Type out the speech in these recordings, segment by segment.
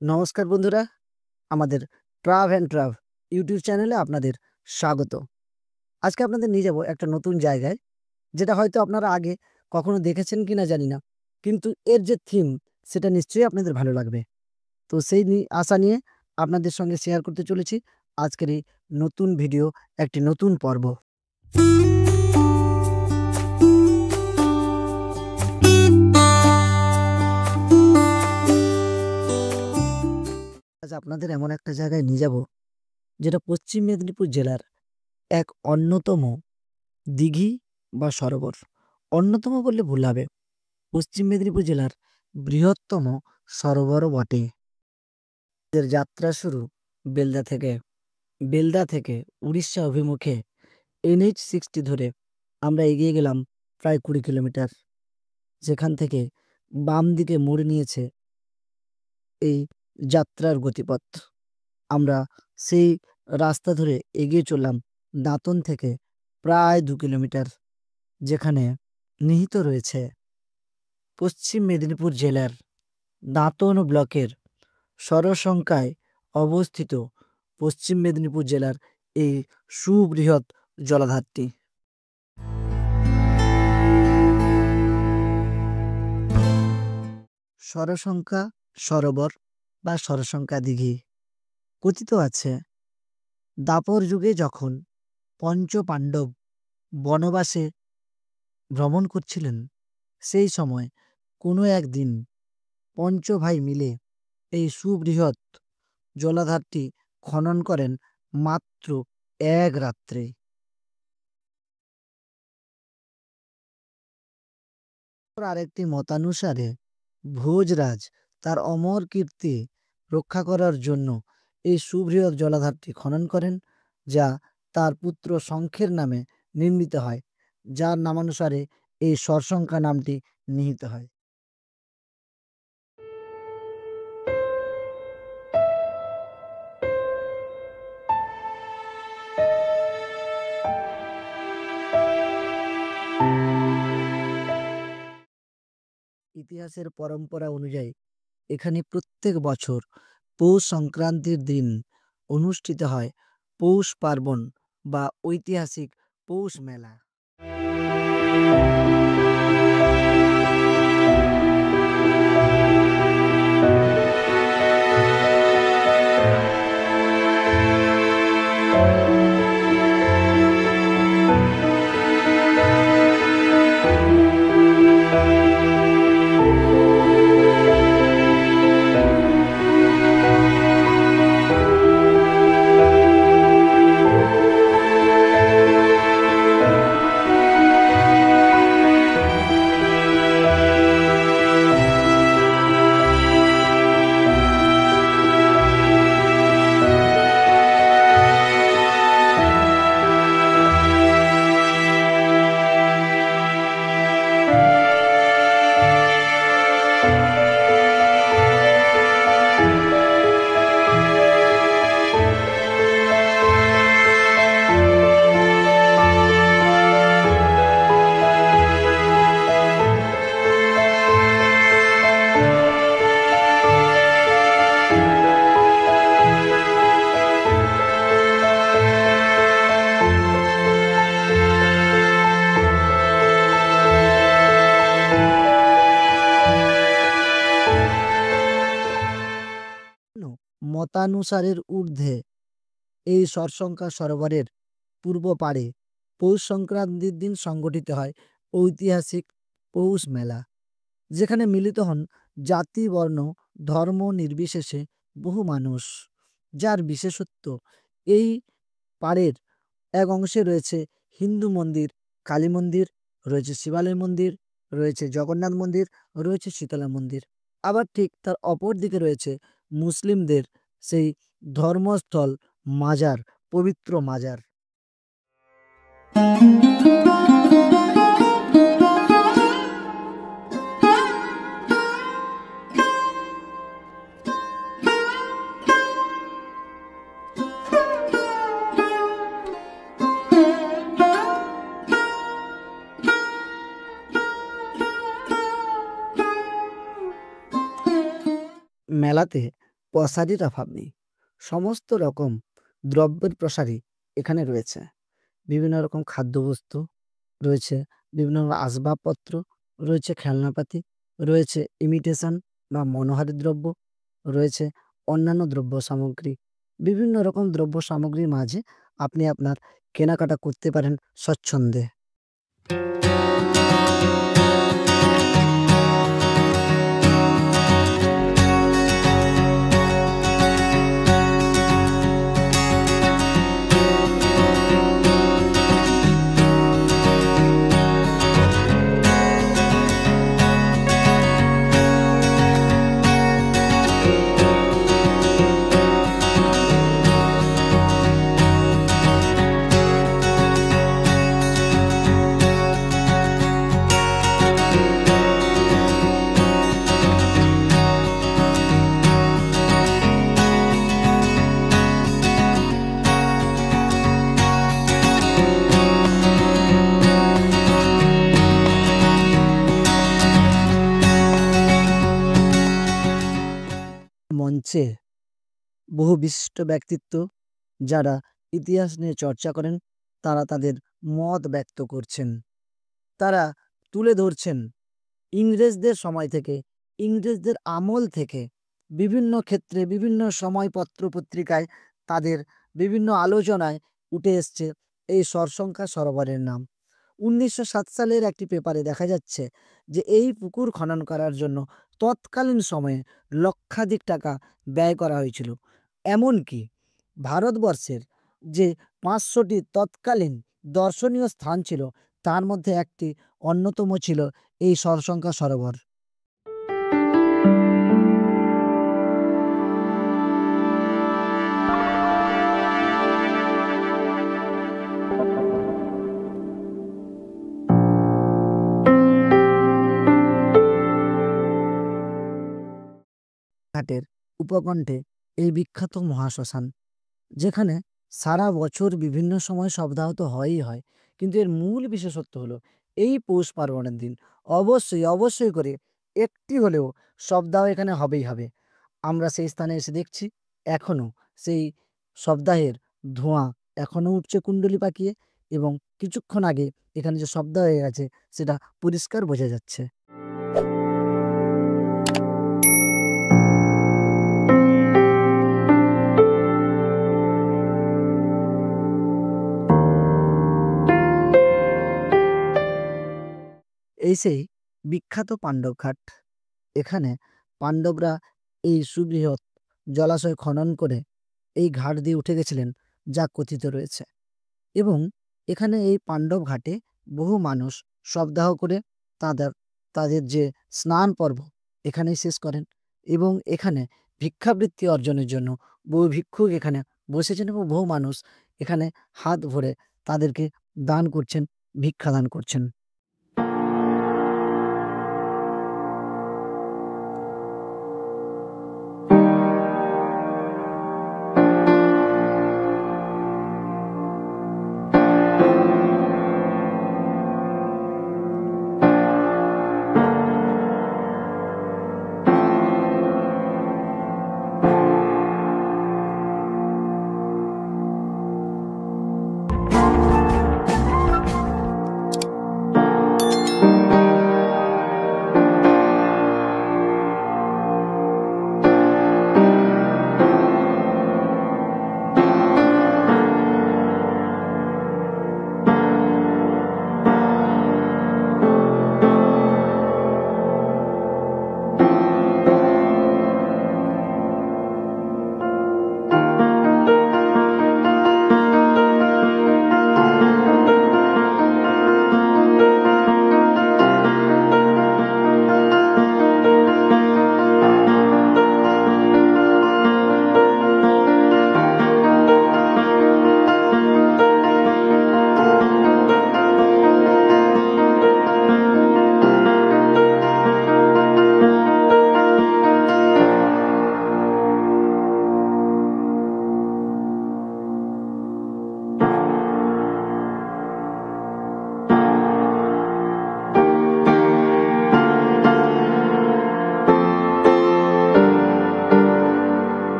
নমস্কার বন্ধুরা, আমাদের ট্রাভ অ্যান্ড ট্রাভ ইউটিউব চ্যানেলে আপনাদের স্বাগত। আজকে আপনাদের নিয়ে যাব একটা নতুন জায়গায়, যেটা হয়তো আপনারা আগে কখনো দেখেছেন কিনা জানি না, কিন্তু এর যে থিম সেটা নিশ্চয়ই আপনাদের ভালো লাগবে। তো সেই আশা নিয়ে আপনাদের সঙ্গে শেয়ার করতে চলেছি আজকের এই নতুন ভিডিও, একটি নতুন পর্ব। আজ আপনাদের এমন একটা জায়গায় নিয়ে যাব, যেটা পশ্চিম মেদিনীপুর জেলার এক অন্যতম দিঘি বা সরোবর। অন্যতম বললে ভুল হবে, পশ্চিম মেদিনীপুর জেলার বৃহত্তম সরোবরও বটে। এর যাত্রা শুরু বেলদা থেকে। বেলদা থেকে উড়িষ্যা অভিমুখে NH-60 ধরে আমরা এগিয়ে গেলাম প্রায় 20 কিলোমিটার, যেখান থেকে বাম দিকে মোড় নিয়েছে এই যাত্রার গতিপথ। আমরা সেই রাস্তা ধরে এগিয়ে চললাম দাঁতন থেকে প্রায় 2 কিলোমিটার, যেখানে নিহিত রয়েছে পশ্চিম মেদিনীপুর জেলার দাঁতন ব্লকের সরসংখ্যায় অবস্থিত পশ্চিম মেদিনীপুর জেলার এই সুবৃহৎ জলাধারটি। সরসংখ্যা সরোবর বা সরসংখ্যা দিঘি। কথিত আছে, দাপর যুগে যখন পঞ্চপাণ্ডব বনবাসে ভ্রমণ করছিলেন, সেই সময় কোনো একদিন পঞ্চ ভাই মিলে এই সুবৃহৎ জলাধারটি খনন করেন মাত্র এক রাত্রে। আরেকটি মতানুসারে ভোজরাজ তার অমর কীর্তি রক্ষা করার জন্য এই সুবৃহৎ জলাধারটি খনন করেন, যা তার পুত্র শঙ্খের নামে নির্মিত হয়, যার নামানুসারে এই সরসংখ্যা নামটি নিহিত হয়। ইতিহাসের পরম্পরা অনুযায়ী এখানে প্রত্যেক বছর পৌষ সংক্রান্তির দিন অনুষ্ঠিত হয় পৌষ পার্বণ বা ঐতিহাসিক পৌষ মেলা। মতানুসারের ঊর্ধ্বে এই সরসংখ্যা সরোবরের পূর্ব পাড়ে পৌষ সংক্রান্তির দিন সংগঠিত হয় ঐতিহাসিক পৌষ মেলা, যেখানে মিলিত হন জাতি, বর্ণ, ধর্ম নির্বিশেষে বহু মানুষ। যার বিশেষত্ব, এই পাড়ের এক অংশে রয়েছে হিন্দু মন্দির, কালী মন্দির, রয়েছে শিবালয় মন্দির, রয়েছে জগন্নাথ মন্দির, রয়েছে শীতলা মন্দির। আবার ঠিক তার অপর দিকে রয়েছে মুসলিমদের সেই ধর্মস্থল মাজার, পবিত্র মাজার। মেলাতে প্রসারীর অভাব নেই। সমস্ত রকম দ্রব্যের প্রসারী এখানে রয়েছে। বিভিন্ন রকম খাদ্যবস্তু রয়েছে, বিভিন্ন রকম আসবাবপত্র রয়েছে, খেলনাপাতি রয়েছে, ইমিটেশন বা মনোহারী দ্রব্য রয়েছে, অন্যান্য দ্রব্য সামগ্রী। বিভিন্ন রকম দ্রব্য সামগ্রীর মাঝে আপনি আপনার কেনাকাটা করতে পারেন স্বচ্ছন্দে। মঞ্চে বহু বিশিষ্ট ব্যক্তিত্ব যারা ইতিহাস নিয়ে চর্চা করেন, তারা তাদের মত ব্যক্ত করছেন। তারা তুলে ধরছেন ইংরেজদের সময় থেকে, ইংরেজদের আমল থেকে বিভিন্ন ক্ষেত্রে, বিভিন্ন সময় পত্র পত্রিকায় তাদের বিভিন্ন আলোচনায় উঠে এসছে এই সরসংখ্যা সরোবরের নাম। 1907 সালের একটি পেপারে দেখা যাচ্ছে যে এই পুকুর খনন করার জন্য তৎকালীন সময়ে লক্ষাধিক টাকা ব্যয় করা হয়েছিল। এমনকি ভারতবর্ষের যে 500টি তৎকালীন দর্শনীয় স্থান ছিল, তার মধ্যে একটি অন্যতম ছিল এই সরসংখ্যা সরোবর। ঘাটের উপকণ্ঠে এই বিখ্যাত মহাশ্মশান, যেখানে সারা বছর বিভিন্ন সময় শবদাহ তো হয়ই হয়, কিন্তু এর মূল বিশেষত্ব হলো এই পৌষ পার্বণের দিন অবশ্যই অবশ্যই করে একটি হলেও শবদাহ এখানে হবেই হবে। আমরা সেই স্থানে এসে দেখছি এখনো সেই শবদাহের ধোঁয়া এখনো উঠছে কুণ্ডলি পাকিয়ে, এবং কিছুক্ষণ আগে এখানে যে শবদাহ হয়ে গেছে সেটা পরিষ্কার বোঝা যাচ্ছে। এই সেই বিখ্যাত পাণ্ডবঘাট। এখানে পাণ্ডবরা এই সুবৃহৎ জলাশয় খনন করে এই ঘাট দিয়ে উঠে গেছিলেন যা কথিত রয়েছে। এবং এখানে এই পাণ্ডব ঘাটে বহু মানুষ শবদাহ করে তাদের তাদের যে স্নান পর্ব এখানেই শেষ করেন, এবং এখানে ভিক্ষাবৃত্তি অর্জনের জন্য বহু ভিক্ষুক এখানে বসেছেন, এবং বহু মানুষ এখানে হাত ভরে তাদেরকে দান করছেন, ভিক্ষা দান করছেন।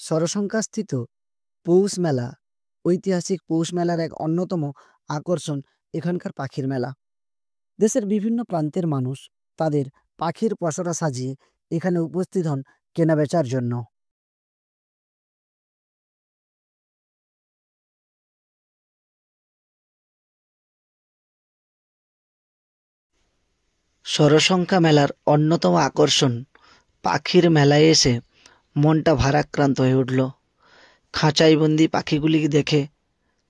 ষড়সংখ্যাস্থিত পৌষ মেলা ঐতিহাসিক পৌষ মেলার এক অন্যতম আকর্ষণ এখানকার পাখির মেলা। দেশের বিভিন্ন প্রান্তের মানুষ তাদের পাখির পসরা সাজিয়ে এখানে উপস্থিত হন কেনাবেচার জন্য। ষড়সংখ্যা মেলার অন্যতম আকর্ষণ পাখির মেলায় এসে মনটা ভারাক্রান্ত হয়ে উঠল। খাঁচাইবন্দি পাখিগুলিকে দেখে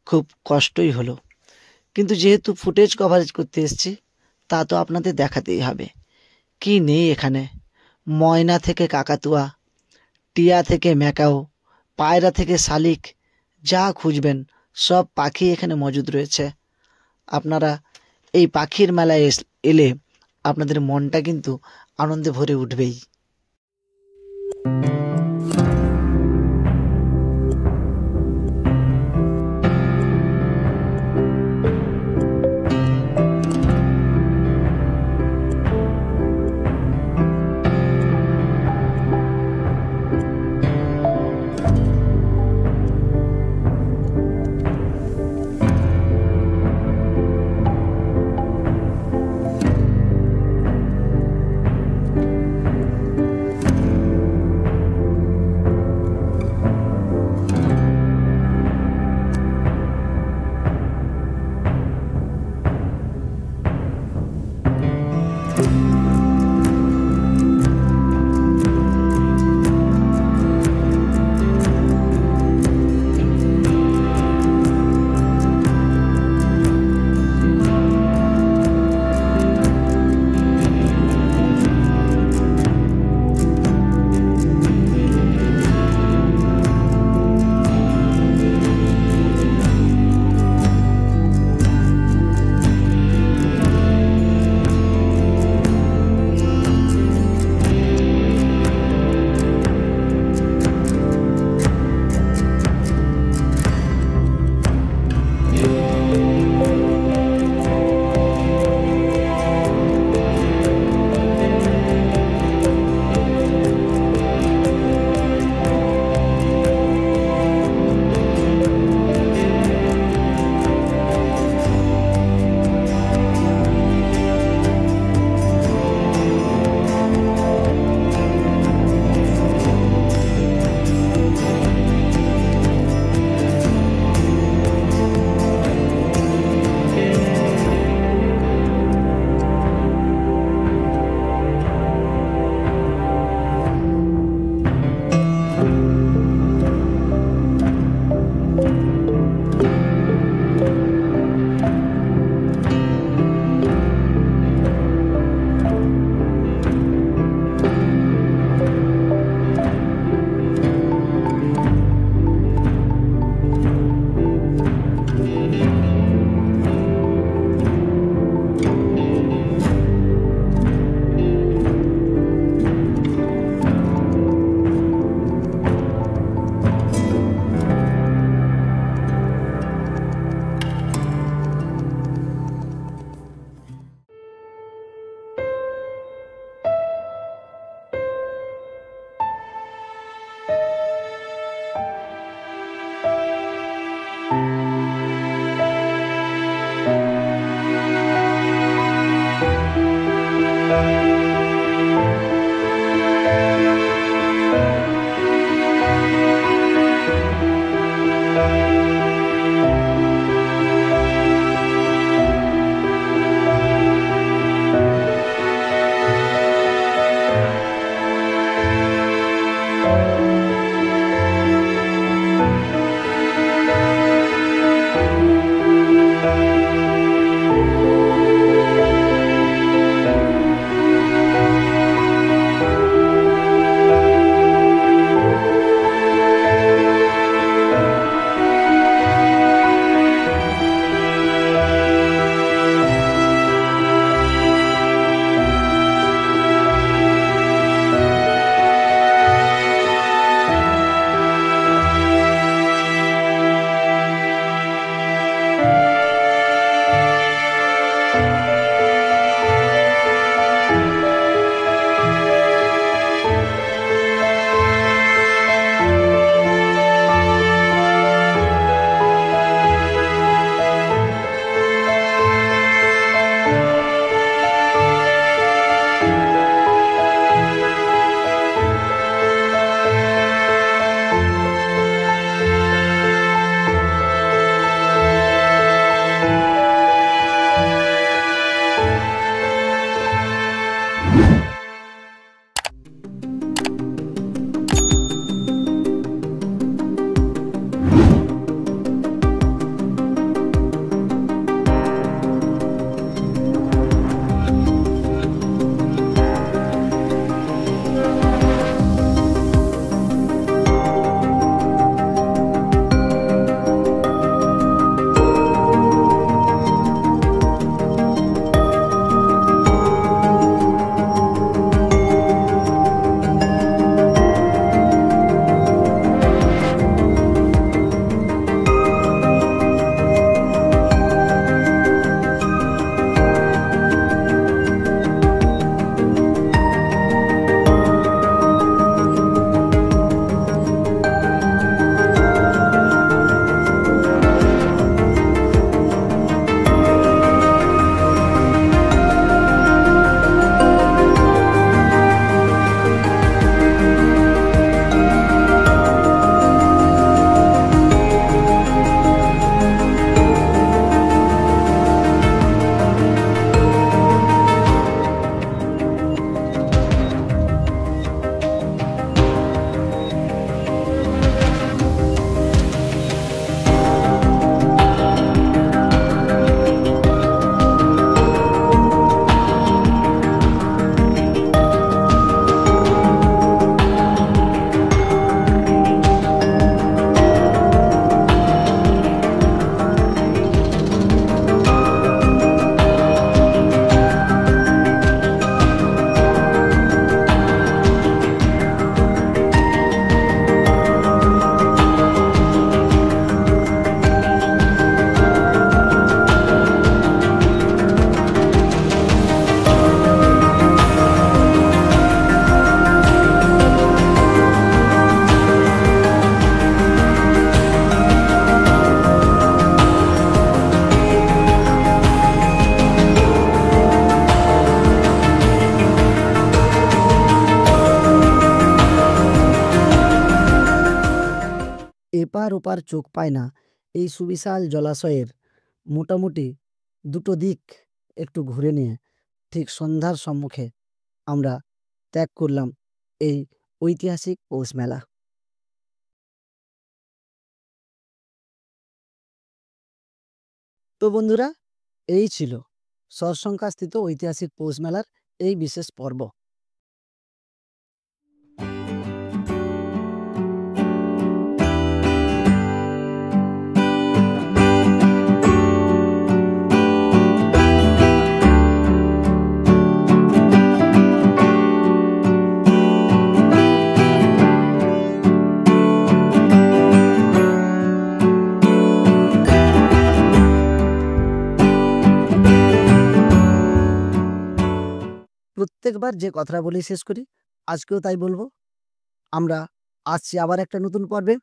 খুব কষ্টই হলো, কিন্তু যেহেতু ফুটেজ কভারেজ করতে এসেছি তা তো আপনাদের দেখাতেই হবে। কি নেই এখানে! ময়না থেকে কাকাতুয়া, টিয়া থেকে ম্যাকাও, পায়রা থেকে শালিক, যা খুঁজবেন সব পাখি এখানে মজুদ রয়েছে। আপনারা এই পাখির মেলায় এলে আপনাদের মনটা কিন্তু আনন্দে ভরে উঠবেই। এপার ওপার চোখ পায় না এই সুবিশাল জলাশয়ের মোটামুটি দুটো দিক একটু ঘুরে নিয়ে ঠিক সন্ধ্যার সম্মুখে আমরা ত্যাগ করলাম এই ঐতিহাসিক পৌষ মেলা। তো বন্ধুরা, এই ছিল সরসংখ্যাস্থিত ঐতিহাসিক পৌষ মেলার এই বিশেষ পর্ব। প্রত্যেকবার যে কথাটা বলেই শেষ করি, আজকেও তাই বলবো। আমরা আসছি আবার একটা নতুন পর্বে।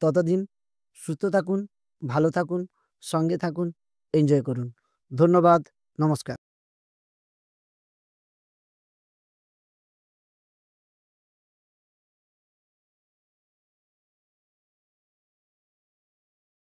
ততদিন সুস্থ থাকুন, ভালো থাকুন, সঙ্গে থাকুন, এনজয় করুন। ধন্যবাদ, নমস্কার।